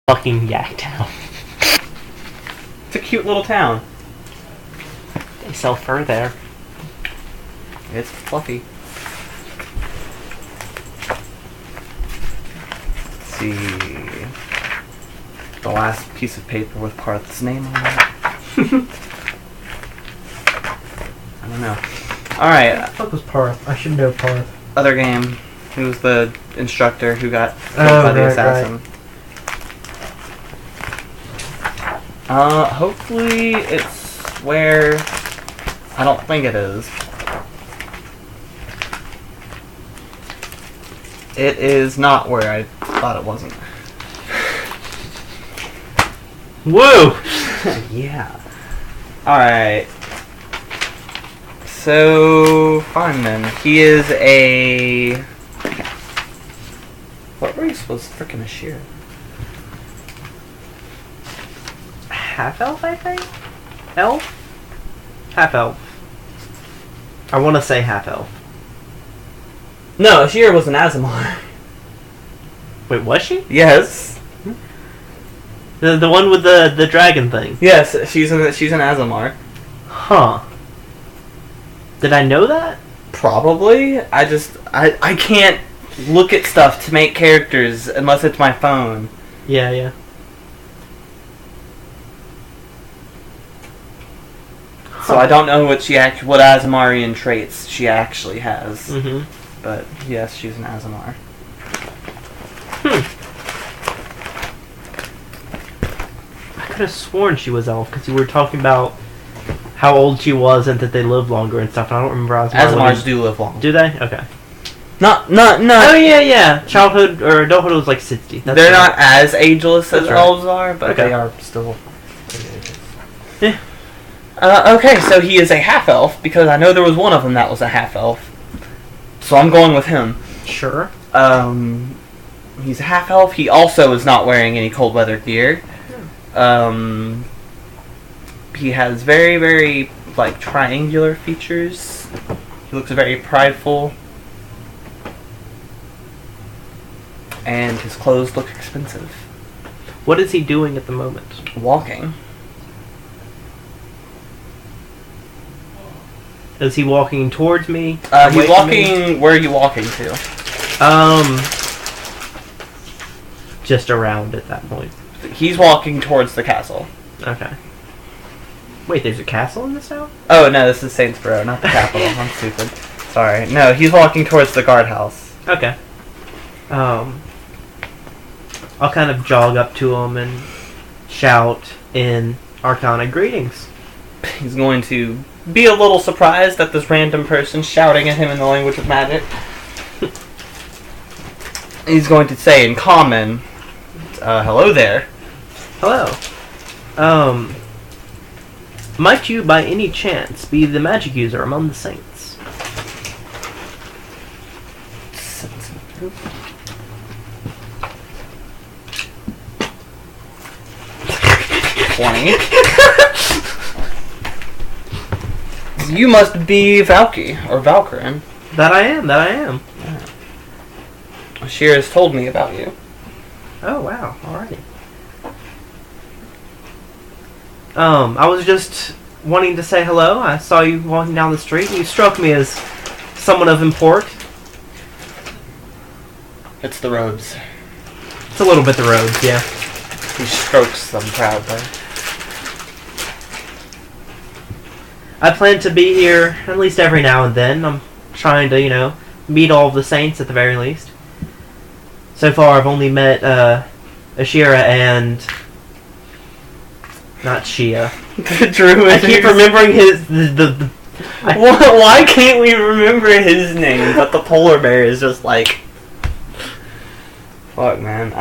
Fucking Yaktown. It's a cute little town. They sell fur there. It's fluffy. Let's see. The last piece of paper with Parth's name on it. I don't know. Alright. What the fuck was Parth? I should know Parth. Other game. He was the instructor who got killed by the assassin. Right. Hopefully it's where... I don't think it is. It is not where I thought it wasn't. Whoa! Yeah. Alright. So, fine then. He is a... What race was frickin' Ashir? Half-elf, I think? Elf? Half-elf. I want to say half-elf. No, Ashir was an Azamar. Wait, was she? Yes. The one with the dragon thing? Yes, she's an Azamar. Huh. Did I know that? Probably. I can't look at stuff to make characters unless it's my phone. Yeah. So I don't know what Azamarian traits she actually has. Mm-hmm. But yes, she's an Azamar. I could have sworn she was elf because you were talking about how old she was and that they live longer and stuff. And I don't remember Azamars do live long. Do they? Okay. Not. Oh yeah. Childhood or adulthood was like 60. They're not as ageless as right. elves are, but Okay. they are still. Yeah. Okay, so he is a half elf because I know there was one of them that was a half elf. So I'm going with him. Sure. He's a half elf. He also is not wearing any cold weather gear. He has very, very like triangular features. He looks very prideful. And his clothes look expensive. What is he doing at the moment? Walking. Is he walking towards me? He's walking... Where are you walking to? Just around at that point. He's walking towards the castle. Okay. Wait, there's a castle in this town? Oh, no, this is Saintsboro, not the capital. I'm stupid. Sorry. No, he's walking towards the guardhouse. Okay. I'll kind of jog up to him and shout in Arcana, "Greetings." He's going to be a little surprised at this random person shouting at him in the language of magic. He's going to say in common, hello there. Hello. Might you by any chance be the magic user among the saints? 20. You must be Valky, or Valkyrin. That I am. Yeah. Ashir has told me about you. Oh, wow. Alrighty. I was just wanting to say hello. I saw you walking down the street, and you struck me as someone of import. It's the robes. It's a little bit the robes, yeah. He strokes them proudly. I plan to be here at least every now and then. I'm trying to, meet all of the saints at the very least. So far, I've only met Ashira and not Shia. The druid. I keep remembering his Why can't we remember his name? But the polar bear is just like, fuck, man.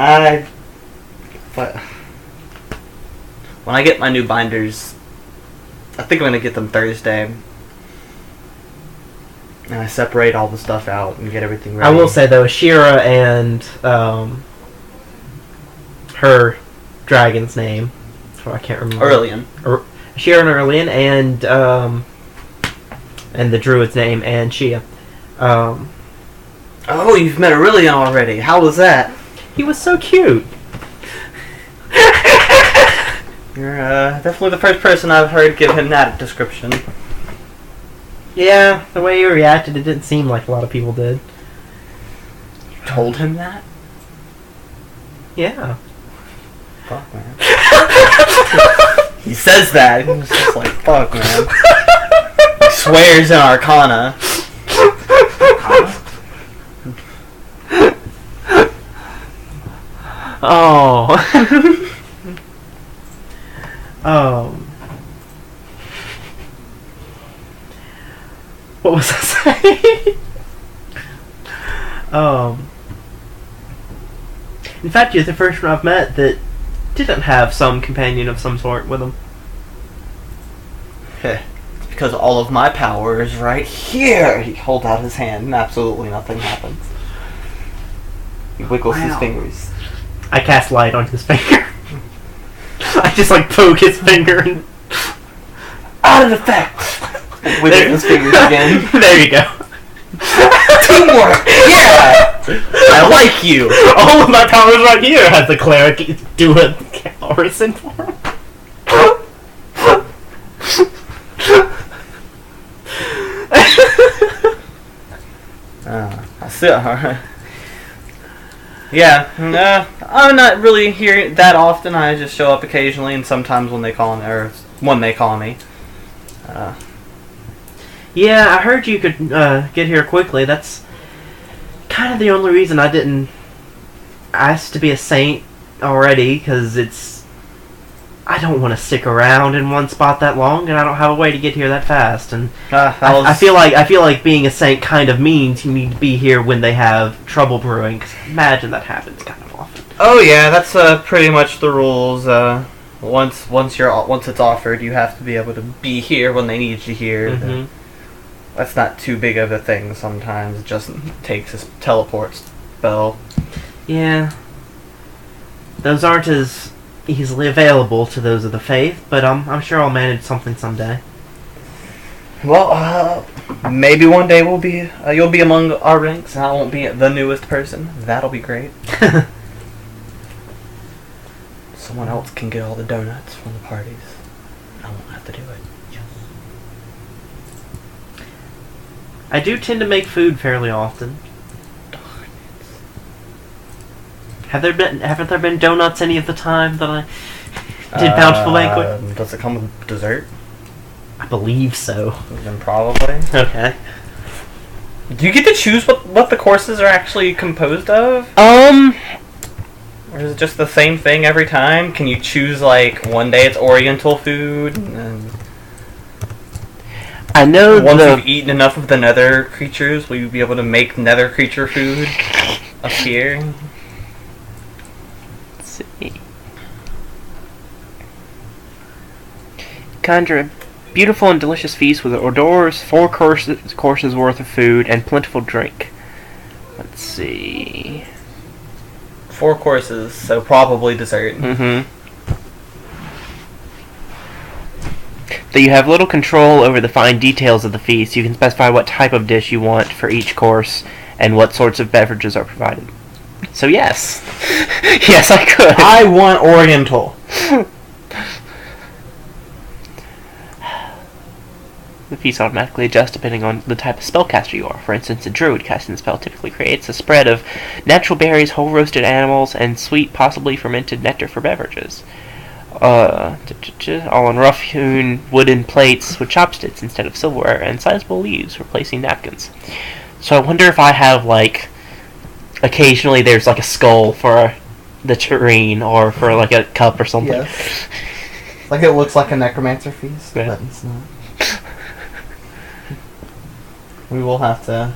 But when I get my new binders, I think I'm gonna get them Thursday. And I separate all the stuff out and get everything ready. I will say though, Ashira and her dragon's name, I can't remember. Aurelian. Ashira and Aurelian, and the druid's name, and Shia. Oh, you've met Aurelian already. How was that? He was so cute. You're definitely the first person I've heard give him that description. Yeah, the way you reacted, it didn't seem like a lot of people did. You told him that? Yeah. Fuck, man. He says that. He's just like, fuck, man. He swears in Arcana. Oh. What was I saying? In fact, you're the first one I've met that didn't have some companion of some sort with him. It's because all of my power is right here. He holds out his hand and absolutely nothing happens. He wiggles his fingers. I cast light on his finger. I just like poke his finger and Out of effect! Wiggle his fingers again. There you go. Teamwork! Yeah! I like you! All of my powers right here has the cleric do a orison for him. I see. Yeah, I'm not really here that often. I just show up occasionally, and sometimes when they call me, or when they call me. Yeah, I heard you could get here quickly. That's kind of the only reason I didn't ask to be a saint already, because I don't want to stick around in one spot that long, and I don't have a way to get here that fast. And I feel like being a saint kind of means you need to be here when they have trouble brewing. 'Cause imagine that happens kind of often. Oh yeah, that's pretty much the rules. Once it's offered, you have to be able to be here when they need you here. Mm-hmm. That's not too big of a thing. Sometimes it just takes a teleport spell. Yeah, those aren't as easily available to those of the faith, but I'm sure I'll manage something someday. Well, maybe one day you'll be among our ranks, and I won't be the newest person. That'll be great. Someone else can get all the donuts from the parties. I won't have to do it. I do tend to make food fairly often. Haven't there been donuts any of the time that I did Bountiful Banquet? Does it come with dessert? I believe so. Then probably. Okay. Do you get to choose what the courses are actually composed of? Or is it just the same thing every time? Can you choose, like, one day it's Oriental food, and I know once you've eaten enough of the nether creatures, will you be able to make nether creature food appear? Let's see. Conjure a beautiful and delicious feast with hors d'oeuvres, 4 courses worth of food, and plentiful drink. Let's see. 4 courses, so probably dessert. Mm-hmm. Though you have little control over the fine details of the feast, you can specify what type of dish you want for each course and what sorts of beverages are provided. So yes. Yes, I could. I want Oriental. The feast automatically adjusts depending on the type of spellcaster you are. For instance, a druid casting the spell typically creates a spread of natural berries, whole roasted animals, and sweet, possibly fermented nectar for beverages. All on rough-hewn wooden plates with chopsticks instead of silverware, and sizable leaves replacing napkins. So I wonder if I have, like, occasionally there's, like, a skull for the tureen, or for, like, a cup or something. Yes. Like it looks like a necromancer feast, Yeah. but it's not. We will have to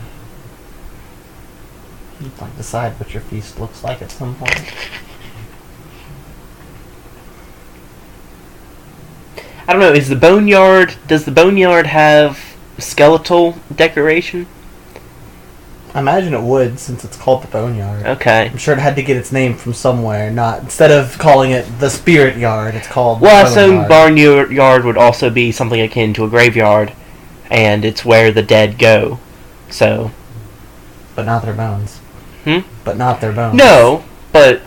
decide what your feast looks like at some point. I don't know, does the boneyard have skeletal decoration? I imagine it would, since it's called the Boneyard. Okay. I'm sure it had to get its name from somewhere, not instead of calling it the Spirit Yard, it's called Well, I the assume Boneyard. barnyard would also be something akin to a graveyard, and it's where the dead go. So. But not their bones. But not their bones. No, but.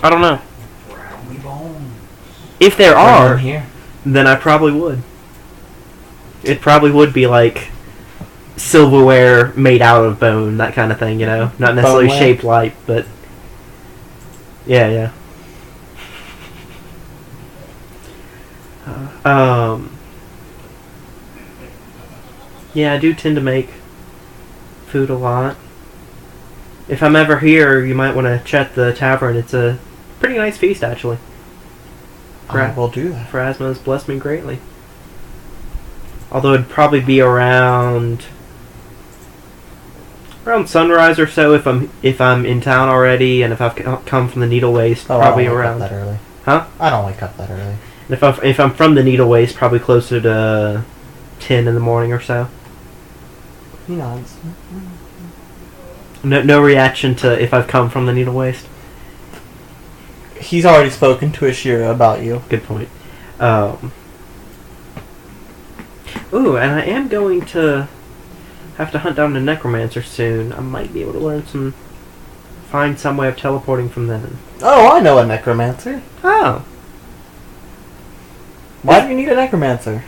I don't know. Brownie bones. If there Bring are, them here. then I probably would. It probably would be like silverware made out of bone, that kind of thing, you know? Not necessarily Boneware. shaped like, but... Yeah. Yeah, I do tend to make food a lot. If I'm ever here, you might want to check the tavern. It's a pretty nice feast, actually. I will do that. Phrasma has blessed me greatly. Although it'd probably be around sunrise or so if I'm in town already, and if I've come from the Needle Waste, probably I don't around. wake up that early. Huh? I don't wake up that early. And if I'm from the Needle Waste, probably closer to 10 in the morning or so. He nods. No reaction to if I've come from the Needle Waste. He's already spoken to Ashira about you. Good point. Ooh, and I am going to have to hunt down a necromancer soon. I might be able to find some way of teleporting from then. Oh, I know a necromancer. Oh. Why do you need a necromancer?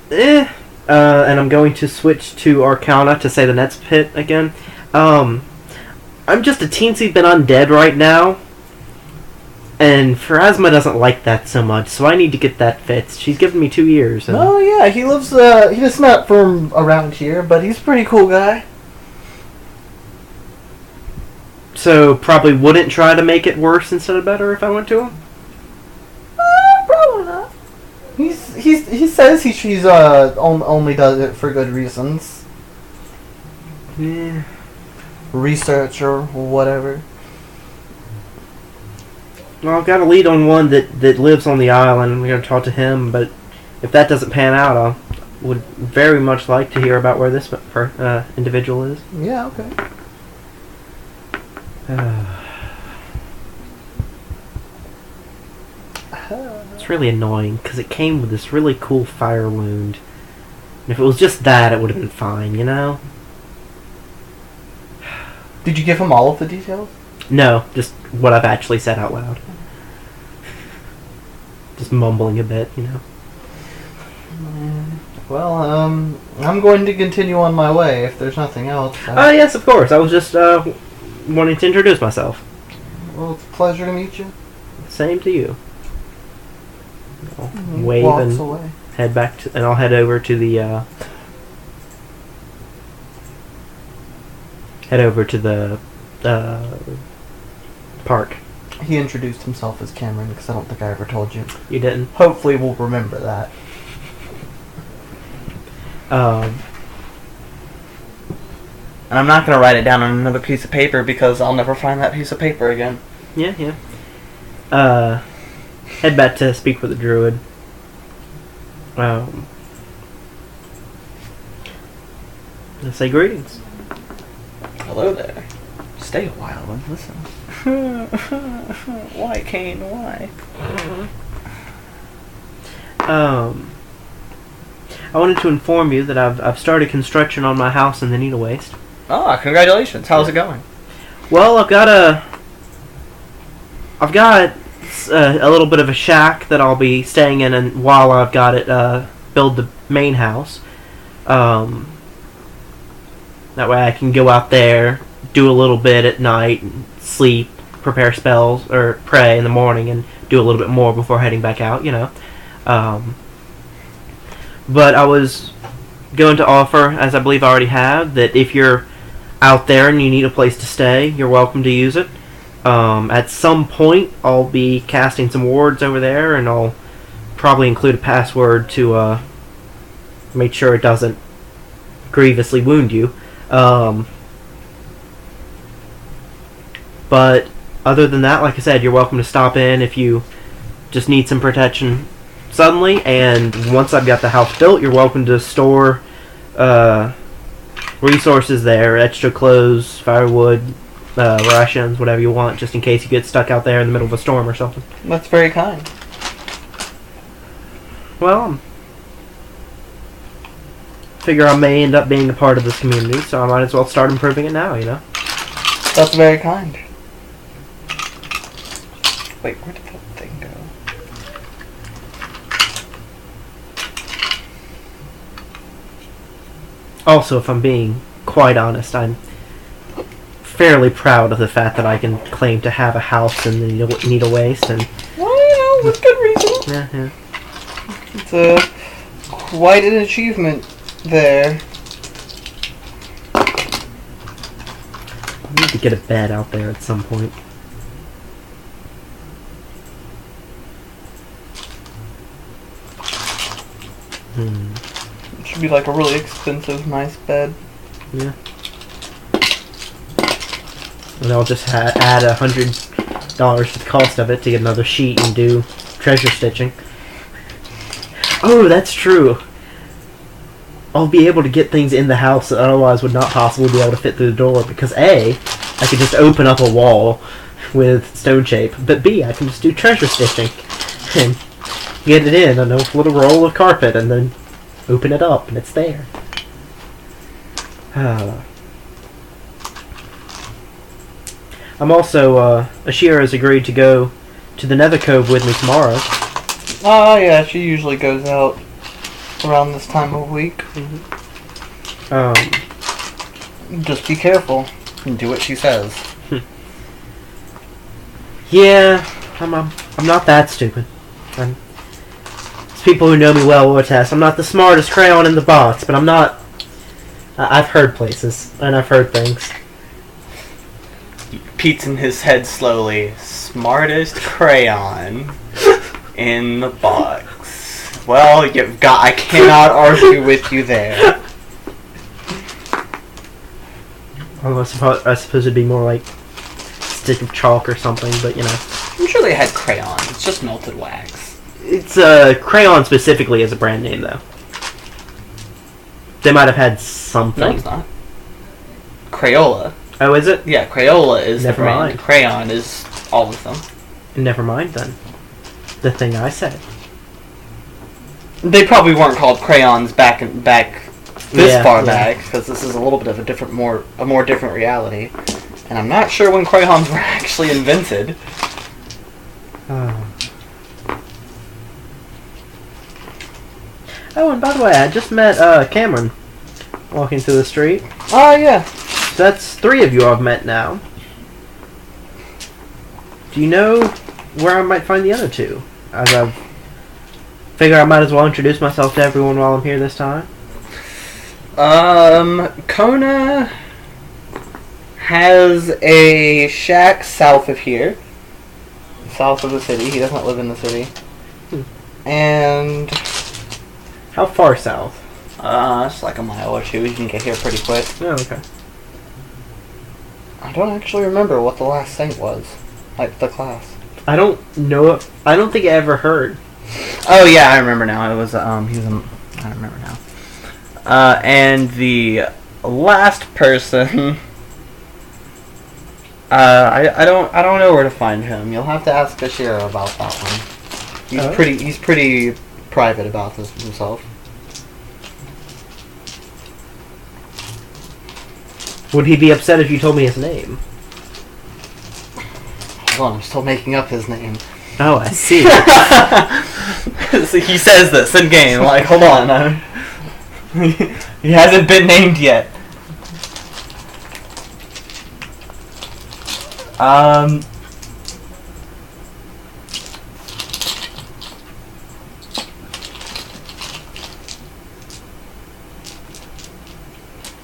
And I'm going to switch to Arcana to say the Net's Pit again. I'm just a teensy bit undead right now. And Phrasma doesn't like that so much, so I need to get that fixed. She's given me 2 years. And Oh yeah, he lives. He's not from around here, but he's a pretty cool guy. so probably wouldn't try to make it worse instead of better if I went to him. Probably not. He says he's only does it for good reasons. Yeah. Research or whatever. Well, I've got a lead on one that lives on the island. I'm going to talk to him, but if that doesn't pan out, I would very much like to hear about where this individual is. Yeah, okay. It's really annoying, because it came with this really cool fire wound. And if it was just that, it would have been fine, you know? Did you give him all of the details? No, just what I've actually said out loud. Just mumbling a bit, you know? Well, I'm going to continue on my way if there's nothing else. Yes, of course. I was just wanting to introduce myself. Well, it's a pleasure to meet you. Same to you. I'll He wave walks and away. head back to, and I'll head over to the park. He introduced himself as Cameron because I don't think I ever told you. You didn't. Hopefully we'll remember that. And I'm not going to write it down on another piece of paper because I'll never find that piece of paper again. Yeah. Head back to speak with the druid. Let's say greetings. Hello there. Stay a while and listen. Why, Kane? Why? I wanted to inform you that I've started construction on my house in the Needle Waste. Ah, congratulations. How's it going? Well, I've got a little bit of a shack that I'll be staying in, and while I've got it build the main house. That way I can go out there, do a little bit at night, sleep, prepare spells, or pray in the morning, and do a little bit more before heading back out, you know. But I was going to offer, as I believe I already have, that if you're out there and you need a place to stay, you're welcome to use it. At some point, I'll be casting some wards over there, and I'll probably include a password to make sure it doesn't grievously wound you. But other than that, like I said, you're welcome to stop in if you just need some protection suddenly, and once I've got the house built, you're welcome to store resources there, extra clothes, firewood, rations, whatever you want, just in case you get stuck out there in the middle of a storm or something. That's very kind. Well, figure I may end up being a part of this community, so I might as well start improving it now, you know? That's very kind. Wait, where did that thing go? Also, if I'm being quite honest, I'm fairly proud of the fact that I can claim to have a house in the needle waste, and Well, with good reason. yeah. It's quite an achievement there. I need to get a bed out there at some point. It should be like a really expensive, nice bed. Yeah. And I'll just add $100 to the cost of it to get another sheet and do treasure stitching. Oh, that's true. I'll be able to get things in the house that otherwise would not possibly be able to fit through the door because A, I could just open up a wall with stone shape, but B, I can just do treasure stitching and get it in on a little roll of carpet and then open it up and it's there. I'm also, Ashira has agreed to go to the Nethercove with me tomorrow. Oh, yeah, she usually goes out around this time of week. Just be careful and do what she says. Yeah, I'm not that stupid. People who know me well will attest. I'm not the smartest crayon in the box, but I'm not... I've heard places, and I've heard things. Pete's in his head slowly. Smartest crayon in the box. Well, I cannot argue with you there. Well, I suppose it'd be more like stick of chalk or something, but you know. I'm sure they had crayon. It's just melted wax. It's crayon specifically as a brand name, though. They might have had something. No, it's not. Crayola. Oh, is it? Yeah, Crayola is Never the brand. mind. Crayon is all of them. Never mind then. The thing I said. They probably weren't called crayons back this far yeah. back, because this is a little bit of a more different reality. And I'm not sure when crayons were actually invented. Oh, and by the way, I just met Cameron walking through the street. Oh, yeah. So that's 3 of you I've met now. Do you know where I might find the other 2? As I've figured I might as well introduce myself to everyone while I'm here this time. Kona has a shack south of here. South of the city. He does not live in the city. And... How far south? It's like a mile or 2. You can get here pretty quick. Oh, okay. I don't actually remember what the last saint was. Like, the class. I don't know. I don't think I ever heard. Oh yeah, I remember now. It was I remember now. And the last person, I don't know where to find him. You'll have to ask Ashira about that one. He's pretty private about this himself. Would he be upset if you told me his name? Hold on, I'm still making up his name. Oh, I see. So he says this in game. Like, hold on, he hasn't been named yet.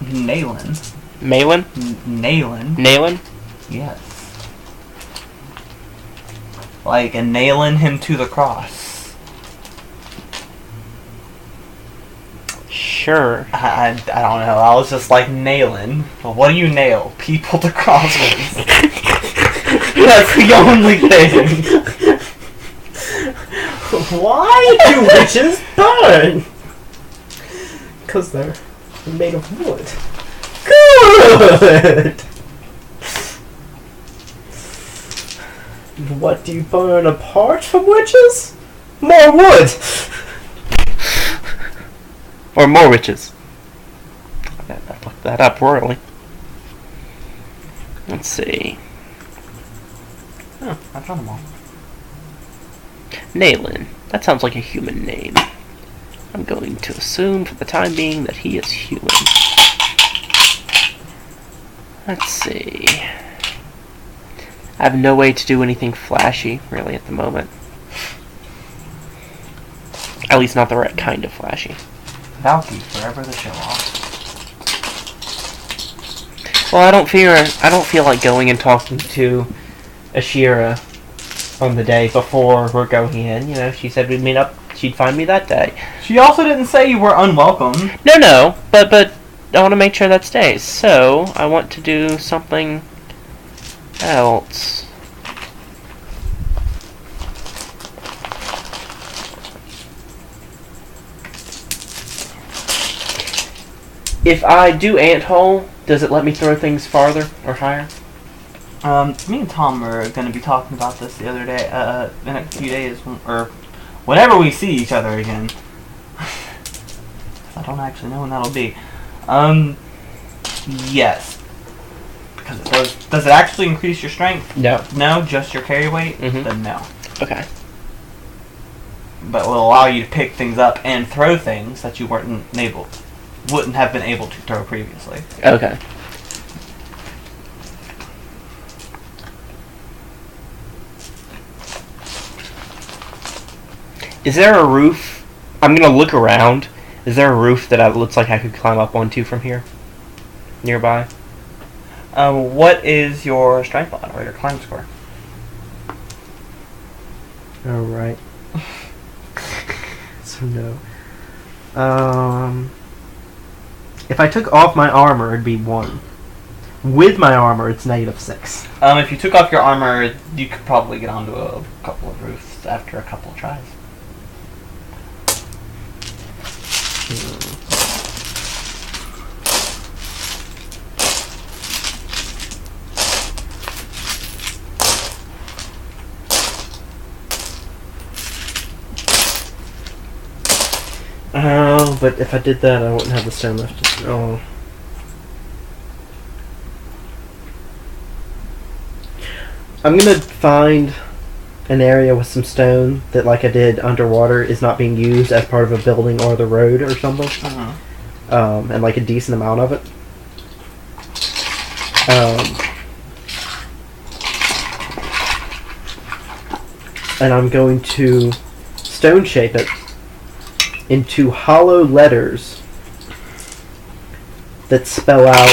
Naylan. Malin? Naylan. Naylan? Yes. Like, and nailing him to the cross. Sure. I don't know. I was just like, nailing. Well, what do you nail? People to crosses. That's the only thing. Why do witches burn? Because they're made of wood. Good! What do you burn apart from witches? More wood! Or more witches. I fucked that up royally. Let's see. Oh, I found them all. Naylan. That sounds like a human name. I'm going to assume for the time being that he is human. Let's see. I have no way to do anything flashy, really, at the moment. At least not the right kind of flashy. Valky, forever the show off. Well, I don't feel like going and talking to Ashira on the day before we're going in. You know, she said we'd meet up. She'd find me that day. She also didn't say you were unwelcome. No, but I want to make sure that stays. So I want to do something else. If I do ant hole, does it let me throw things farther or higher? Me and Tom were going to be talking about this the other day, in a few days, or whenever we see each other again. I don't actually know when that'll be. Yes. Because does it actually increase your strength? No. No, just your carry weight? Mhm. Then no. Okay. But will allow you to pick things up and throw things that you wouldn't have been able to throw previously. Okay. Is there a roof? I'm gonna look around. Is there a roof that looks like I could climb up onto from here? Nearby? What is your strength mod or your climb score? Oh, right. So no. If I took off my armor, it'd be 1. With my armor, it's -6. If you took off your armor, you could probably get onto a couple of roofs after a couple of tries. Oh, but if I did that, I wouldn't have the stone left. Oh. I'm gonna find an area with some stone that, like I did underwater, is not being used as part of a building or the road or something. And like a decent amount of it. And I'm going to stone shape it into hollow letters that spell out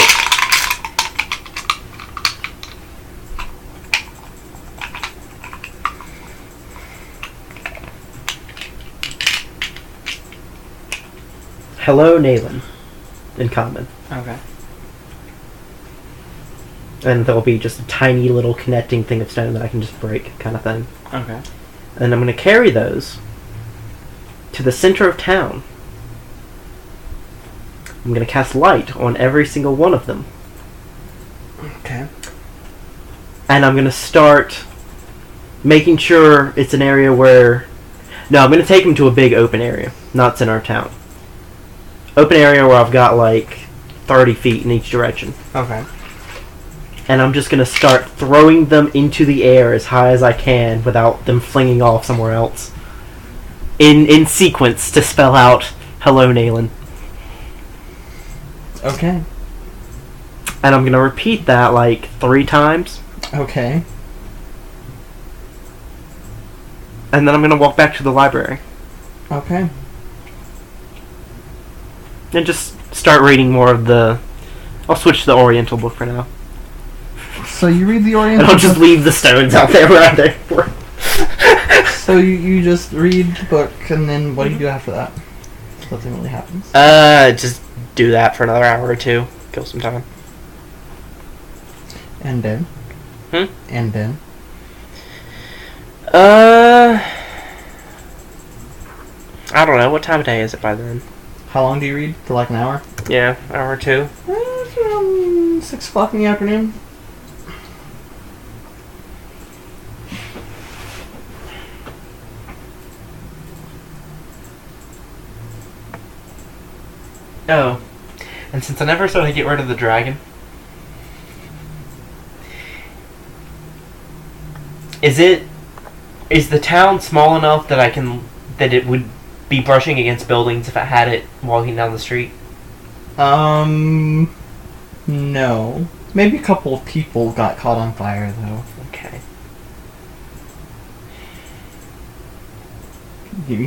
"Hello, Naylan" in common. Okay. And there'll be just a tiny little connecting thing of stone that I can just break, kind of thing. Okay. And I'm going to carry those to the center of town. I'm going to cast light on every single one of them. Okay. And I'm going to start making sure it's an area where... No, I'm going to take them to a big open area, not center of town. Open area where I've got like 30 feet in each direction. Okay. And I'm just going to start throwing them into the air as high as I can without them flinging off somewhere else. In sequence to spell out "Hello, Naylan." Okay. And I'm going to repeat that like 3 times. Okay. And then I'm going to walk back to the library. Okay. And just start reading more of the... I'll switch to the Oriental book for now. So you read the And Oriental I'll just leave the stones out there where they were. So you just read the book, and then what do you do after that? Nothing really happens. Just do that for another hour or 2. Kill some time. And then? And then? I don't know. What time of day is it by then? How long do you read? For like an hour? Yeah, hour or 2. It's around 6 o'clock in the afternoon. Oh. And since I never started to get rid of the dragon, is Is the town small enough that that it would be brushing against buildings if I had it walking down the street? No. Maybe a couple of people got caught on fire, though. Okay. You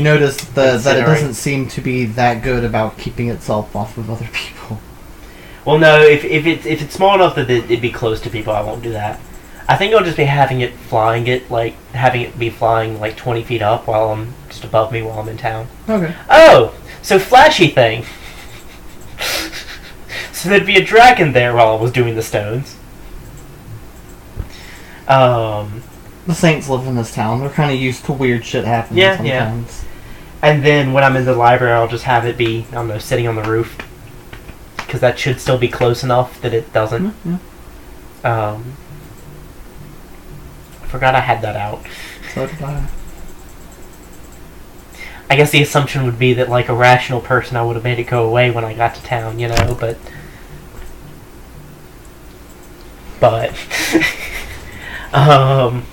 notice that it Considering. doesn't seem to be that good about keeping itself off of other people. Well, no. If it's small enough that it'd be close to people, I won't do that. I think I'll just be having it be flying like 20 feet up while I'm just above me while I'm in town. Okay. Oh, so flashy thing. So there'd be a dragon there while I was doing the stones. The Saints live in this town. They're kind of used to weird shit happening Yeah, sometimes. And then when I'm in the library, I'll just have it be, I don't know, sitting on the roof. Because that should still be close enough that it doesn't. Yeah. I forgot I had that out. So did I. I guess the assumption would be that, like a rational person, I would have made it go away when I got to town, but... I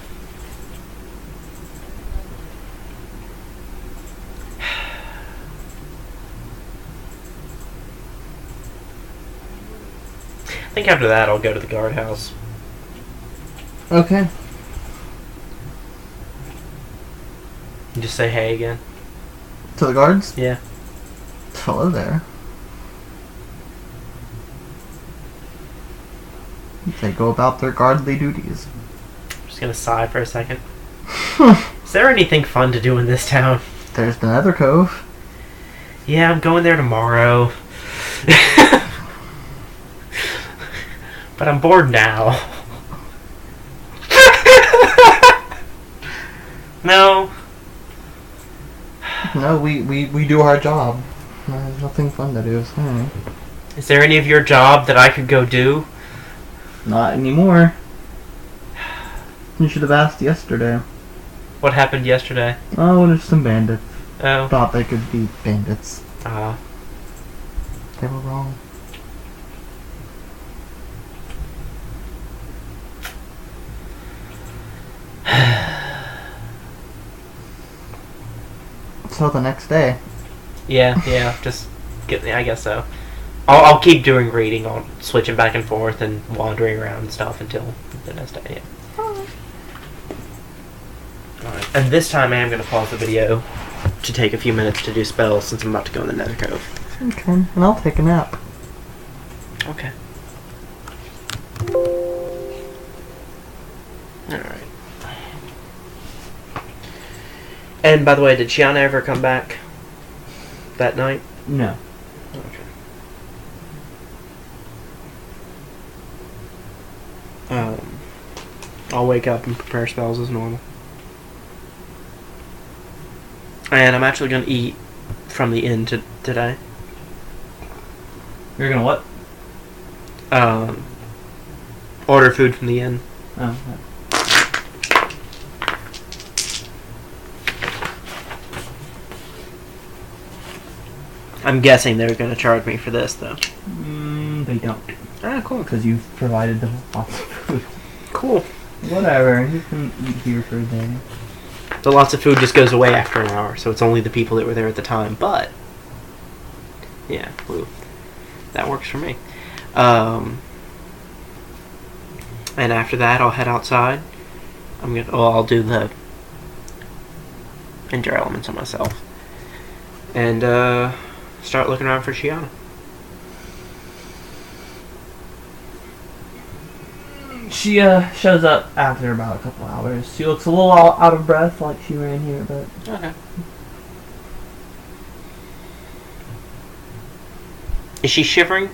think after that I'll go to the guardhouse. Okay. And just say hey again. To the guards? Yeah. Hello there. They go about their guardly duties. I'm just gonna sigh for a second. Is there anything fun to do in this town? There's the Nethercove. Yeah, I'm going there tomorrow. But I'm bored now. No. No, we do our job. There's nothing fun to do. Sorry. Is there any of your job that I could go do? Not anymore. You should have asked yesterday. What happened yesterday? Oh, there's some bandits. Oh. Thought they could be bandits. Ah. They were wrong. So the next day. Yeah, just I guess so. I'll keep doing reading, on switching back and forth and wandering around and stuff until the next day. Yeah. Alright. And this time I am going to pause the video to take a few minutes to do spells since I'm about to go in the Nethercove. Okay, and I'll take a nap. Okay. Alright. And by the way, did Shiana ever come back that night? No. Okay. I'll wake up and prepare spells as normal. And I'm actually going to eat from the inn today. You're gonna what? Order food from the inn. Oh. I'm guessing they're going to charge me for this, though. They don't. Ah, cool. Because you've provided them lots of food. Cool. Whatever, you can eat here for a day. The lots of food just goes away after an hour, so it's only the people that were there at the time. But, yeah, woo. That works for me. And after that, I'll head outside. I'll do the endure elements on myself. And, start looking around for Shiana. She shows up after about a couple hours. She looks a little out of breath, like she ran here, but... Okay. Is she shivering?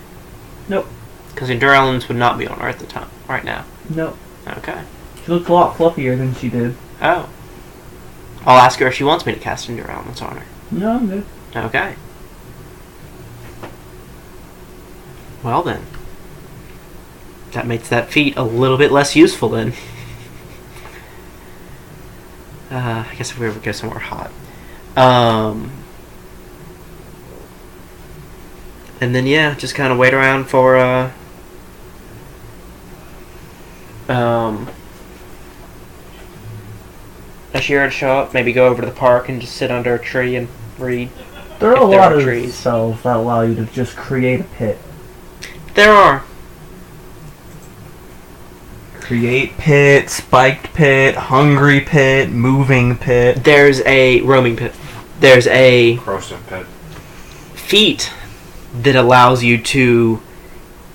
Nope. Because endure elements would not be on her at the time, right now. Nope. Okay. She looks a lot fluffier than she did. Oh. I'll ask her if she wants me to cast endure elements on her. No, I'm good. Okay. Well then. That makes that feat a little bit less useful then. I guess if we ever go somewhere hot. And then yeah, just kind of wait around for Ashira to show up, maybe go over to the park and just sit under a tree and read. There are If a there lot are of trees. spells that allow you to just create a pit. There are. Create pit, spiked pit, hungry pit, moving pit. There's a roaming pit. There's a Corrosive pit. feat that allows you to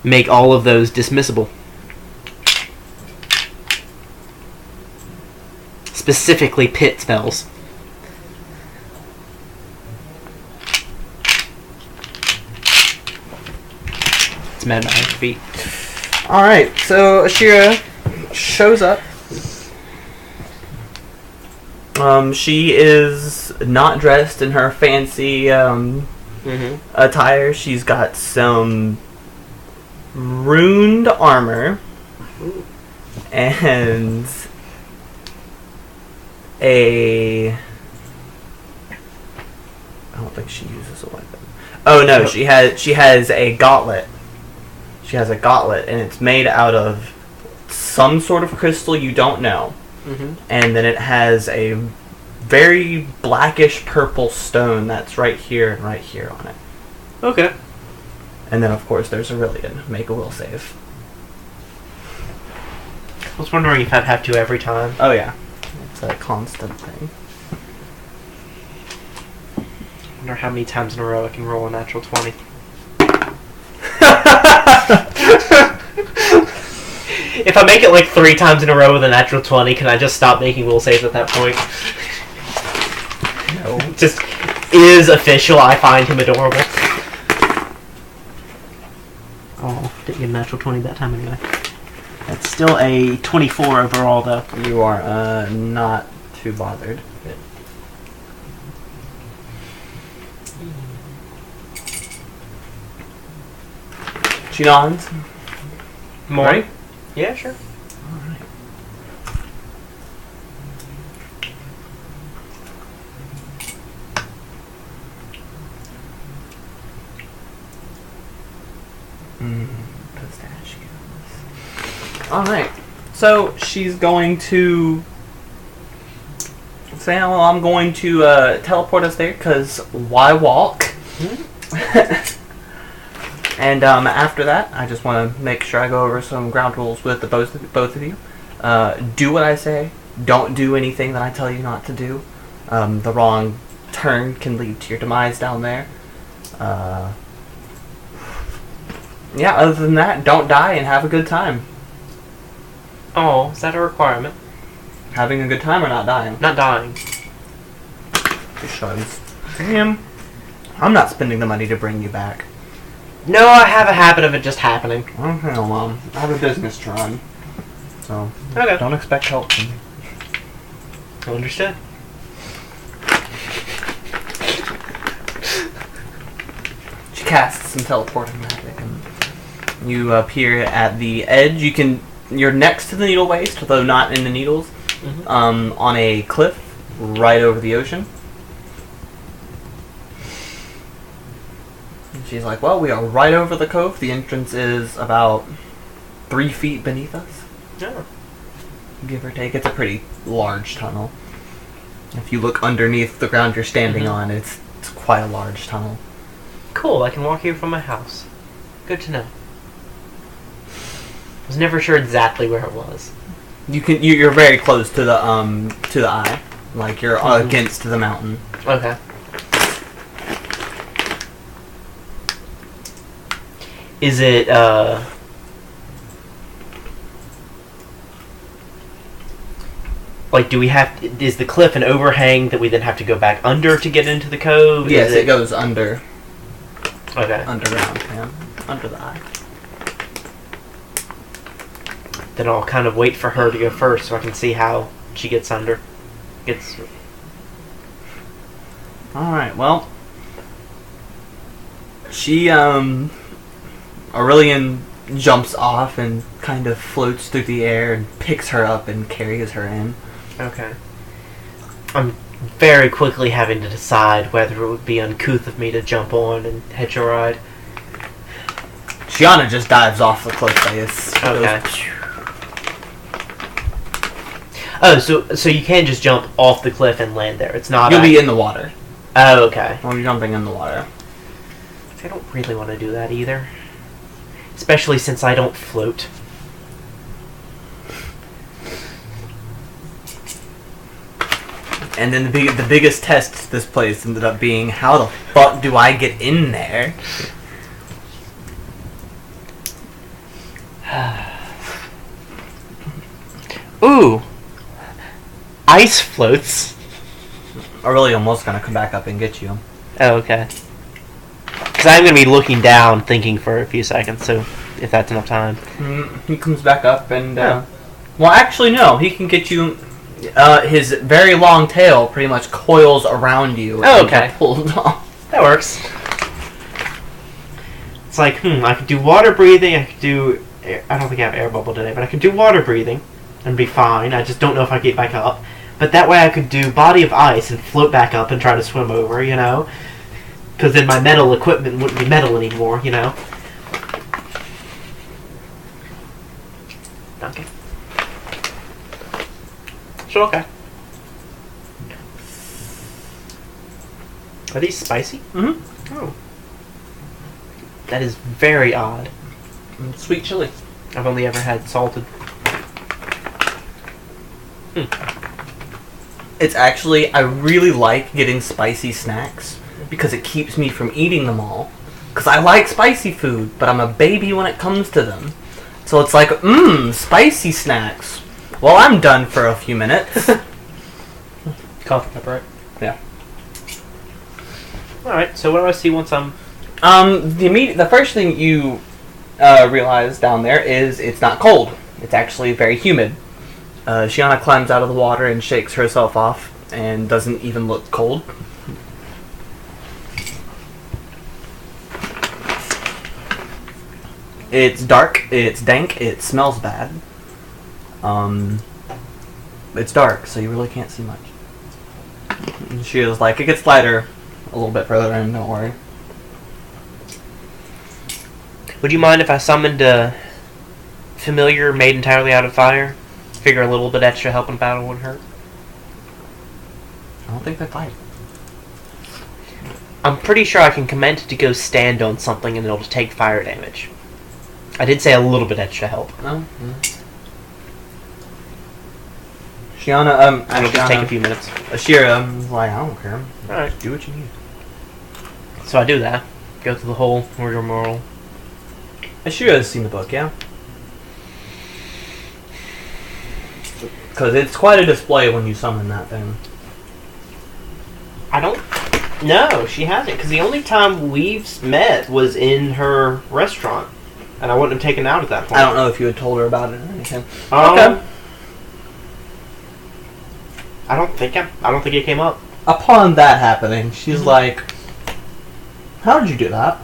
make all of those dismissible. Specifically pit spells. It's Mad Magic feat. Alright, so Ashira shows up. She is not dressed in her fancy attire. She's got some runed armor and I don't think she uses a weapon. Oh no, she has a gauntlet. She has a gauntlet, and it's made out of some sort of crystal you don't know. Mm-hmm. And then it has a very blackish purple stone that's right here and right here on it. Okay. And then, of course, there's Aurelian. Make a will save. I was wondering if I'd have to every time. Oh, yeah. It's a constant thing. I wonder how many times in a row I can roll a natural 20. If I make it like 3 times in a row with a natural 20, can I just stop making will saves at that point? No. Just is official. I find him adorable. Oh, didn't get a natural 20 that time anyway. That's still a 24 overall, though. You are not too bothered. She nods. More? Right? Yeah, sure. Alright. Pistachios. Alright. So she's going to say, well, I'm going to teleport us there, because why walk? And after that, I just want to make sure I go over some ground rules with the both of you. Do what I say. Don't do anything that I tell you not to do. The wrong turn can lead to your demise down there. Yeah, other than that, don't die and have a good time. Oh, is that a requirement? Having a good time or not dying? Not dying. He shrugs. Damn. I'm not spending the money to bring you back. No, I have a habit of it just happening. Okay, Mom. I have a business to run. So, Okay. don't expect help from me. Understood. She casts some teleporting magic, and you appear at the edge. You're next to the needle waste, though not in the needles, on a cliff right over the ocean. And she's like, well, we are right over the cove. The entrance is about 3 feet beneath us. Yeah. Give or take. It's a pretty large tunnel. If you look underneath the ground you're standing on, it's quite a large tunnel. Cool, I can walk here from my house. Good to know. I was never sure exactly where it was. You're very close to the eye. Like you're against the mountain. Okay. Is it, like, do we have... Is the cliff an overhang that we then have to go back under to get into the cove? Yes, Is it goes under. Okay. Underground, yeah. Under the eye. Then I'll kind of wait for her to go first so I can see how she gets under. Alright, well. She, Aurelian jumps off and kind of floats through the air and picks her up and carries her in. Okay. I'm very quickly having to decide whether it would be uncouth of me to jump on and hitch a ride. Shiana just dives off the cliff face. Okay. Oh, so you can just jump off the cliff and land there. It's not. You'll be in the water. Oh, okay. When you're jumping in the water. I don't really want to do that either, especially since I don't float. And then the biggest test to this place ended up being, how the fuck do I get in there? Ooh, ice floats. I'm really almost gonna come back up and get you. Oh, okay. Because I'm going to be looking down, thinking for a few seconds. So, if that's enough time. He comes back up and. Well, actually, no. He can get you. His very long tail pretty much coils around you. Oh, and okay. Pulls off. That works. It's like, I could do water breathing. I could do. I don't think I have air bubble today, but I could do water breathing and be fine. I just don't know if I get back up. But that way I could do body of ice and float back up and try to swim over, you know? Because then my metal equipment wouldn't be metal anymore, you know? Okay. So, okay. Are these spicy? Mm-hmm. Oh. That is very odd. Sweet chili. I've only ever had salted. It's actually, I really like getting spicy snacks because it keeps me from eating them all. Because I like spicy food, but I'm a baby when it comes to them. So it's like, spicy snacks. Well, I'm done for a few minutes. Coffee cup, right? Yeah. Alright, so what do I see once I'm... The first thing you realize down there is it's not cold. It's actually very humid. Shiana climbs out of the water and shakes herself off and doesn't even look cold. It's dark, it's dank, it smells bad. It's dark, so you really can't see much. And she is like, it gets lighter a little bit further in, don't worry. Would you mind if I summoned a familiar made entirely out of fire? Figure a little bit extra help in battle wouldn't hurt. I don't think they fight. I'm pretty sure I can command it to go stand on something and it'll take fire damage. I did say a little bit extra help. No? Shiana, It'll just take a few minutes. Ashira, like, I don't care. Alright. Do what you need. So I do that. Go through the whole rigmarole. Ashira has seen the book, yeah? Because it's quite a display when you summon that thing. I don't... No, she hasn't. Because the only time we've met was in her restaurant. And I wouldn't have taken out at that point. I don't know if you had told her about it or anything. Okay. I don't think it came up. Upon that happening, she's like, how did you do that?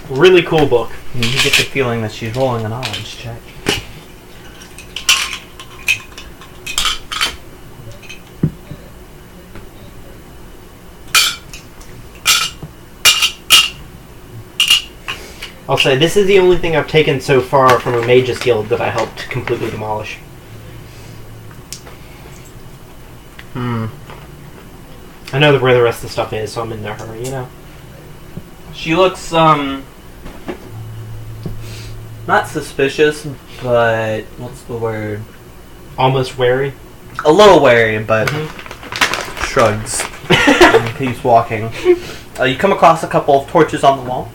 Really cool book. And you get the feeling that she's rolling a knowledge check. I'll say this is the only thing I've taken so far from a Mage's Guild that I helped completely demolish. I know where the rest of the stuff is, so I'm in no hurry, you know. She looks, not suspicious, but what's the word? Almost wary. A little wary, but shrugs and keeps walking. You come across a couple of torches on the wall.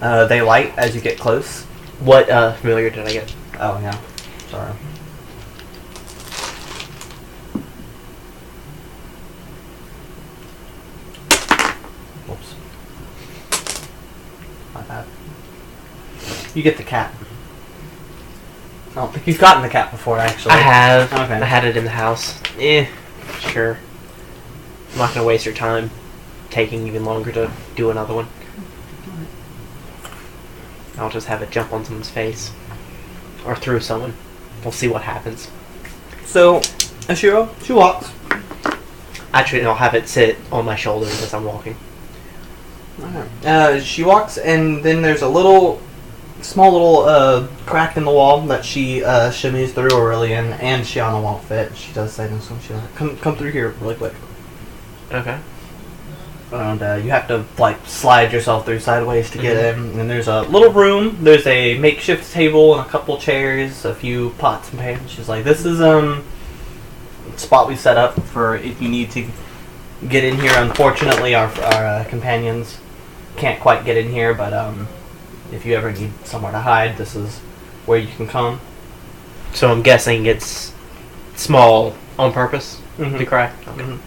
They light as you get close. What familiar did I get? Oh, yeah. Sorry. Whoops. My bad. You get the cat. I don't think you've gotten the cat before, actually. I have. Okay. I had it in the house. Sure. I'm not going to waste your time taking even longer to do another one. I'll just have it jump on someone's face. Or through someone. We'll see what happens. So, Ashiro, she walks. Actually, I'll have it sit on my shoulders as I'm walking. She walks, and then there's a little small little crack in the wall that she shimmies through Aurelian, and Shiana won't fit. She does say this one. Come through here really quick. Okay. And you have to like slide yourself through sideways to get in. And there's a little room. There's a makeshift table and a couple chairs, a few pots and pans. She's like, this is spot we set up for if you need to get in here. Unfortunately, our companions can't quite get in here, but if you ever need somewhere to hide, this is where you can come. So I'm guessing it's small on purpose to crack. Okay.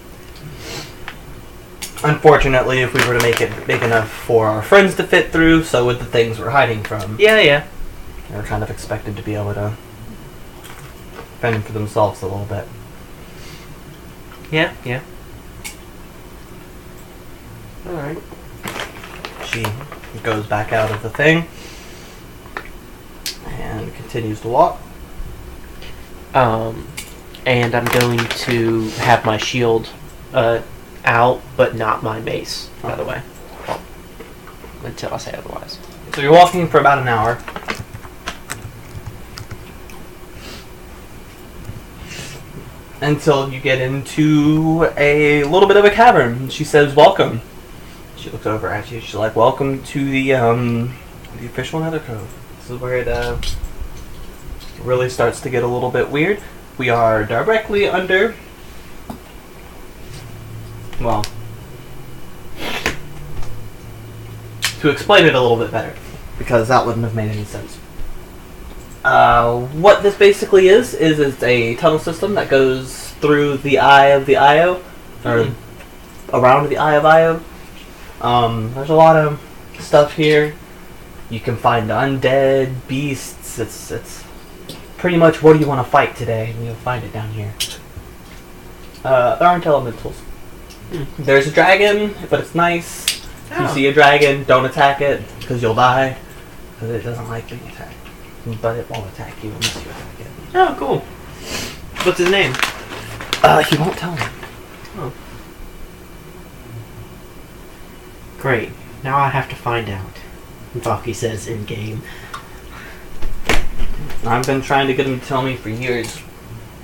Unfortunately, if we were to make it big enough for our friends to fit through, so would the things we're hiding from. Yeah. They're kind of expected to be able to fend for themselves a little bit. Yeah. Alright. She goes back out of the thing and continues to walk. And I'm going to have my shield out, but not my mace, by the way. Until I say otherwise. So you're walking for about an hour. Until you get into a little bit of a cavern. She says, welcome. She looks over at you. She's like, welcome to the official Nethercove. This is where it really starts to get a little bit weird. We are directly under... Well... To explain it a little bit better, because that wouldn't have made any sense. What this basically is it's a tunnel system that goes through the eye of the Io, or around the eye of Io. There's a lot of stuff here. You can find undead, beasts. It's pretty much what do you want to fight today, and you'll find it down here. There aren't elementals. There's a dragon, but it's nice. If you see a dragon, don't attack it, because you'll die. Because it doesn't like being attacked. But it won't attack you unless you attack it. Oh, cool. What's his name? He won't tell me. Oh. Great. Now I have to find out. Bucky says in game. I've been trying to get him to tell me for years.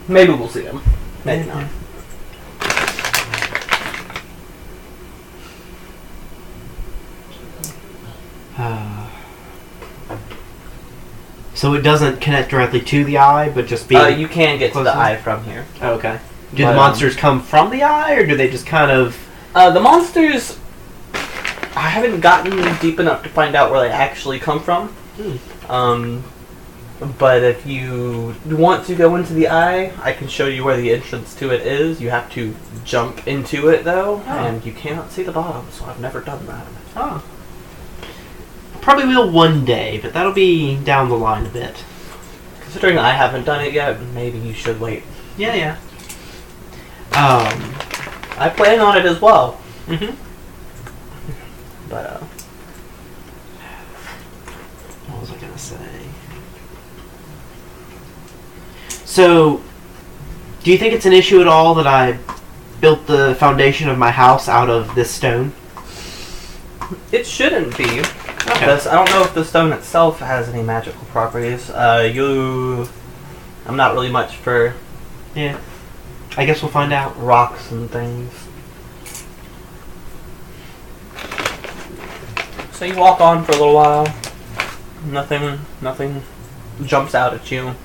Maybe we'll see him. Maybe not. So it doesn't connect directly to the eye, but just be... You can get to the eye from here. Oh, okay. Do But, the monsters come from the eye, or do they just kind of... The monsters... I haven't gotten deep enough to find out where they actually come from. But if you want to go into the eye, I can show you where the entrance to it is. You have to jump into it, though, and you cannot see the bottom, so I've never done that. Oh. Probably will one day, but that'll be down the line a bit. Considering I haven't done it yet, maybe you should wait. Yeah. I plan on it as well. But, what was I gonna say? So, do you think it's an issue at all that I built the foundation of my house out of this stone? it shouldn't be. Okay. Because I don't know if the stone itself has any magical properties. I'm not really much for Yeah. I guess we'll find out. rocks and things. So you walk on for a little while. Nothing jumps out at you.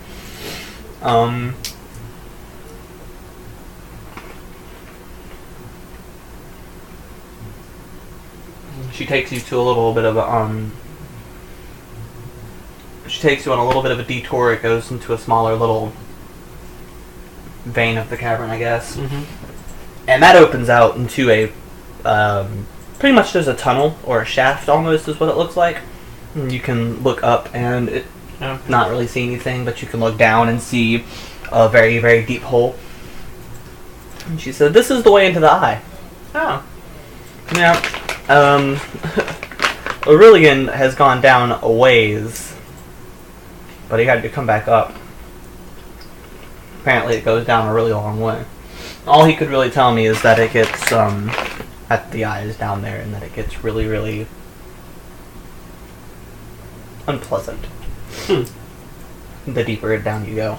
She takes you to a little bit of a She takes you on a little bit of a detour. It goes into a smaller little vein of the cavern, I guess. And that opens out into a pretty much there's a tunnel or a shaft almost is what it looks like. And you can look up and not really see anything, but you can look down and see a very, very deep hole. And she said, "This is the way into the eye." Oh. Now, Aurelian has gone down a ways, but he had to come back up. Apparently it goes down a really long way. All he could really tell me is that it gets, at the eyes down there, and that it gets really, really unpleasant. The deeper down you go.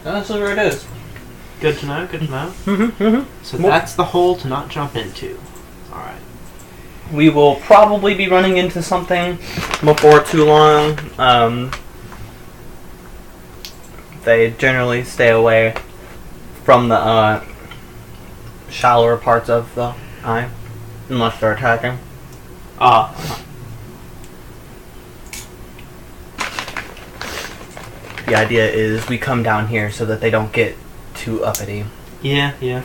That's where it is. Good to know. Good to know. Mm-hmm. So Well- that's the hole to not jump into. All right. We will probably be running into something before too long. They generally stay away from the shallower parts of the eye, unless they're attacking. The idea is we come down here so that they don't get too uppity. Yeah.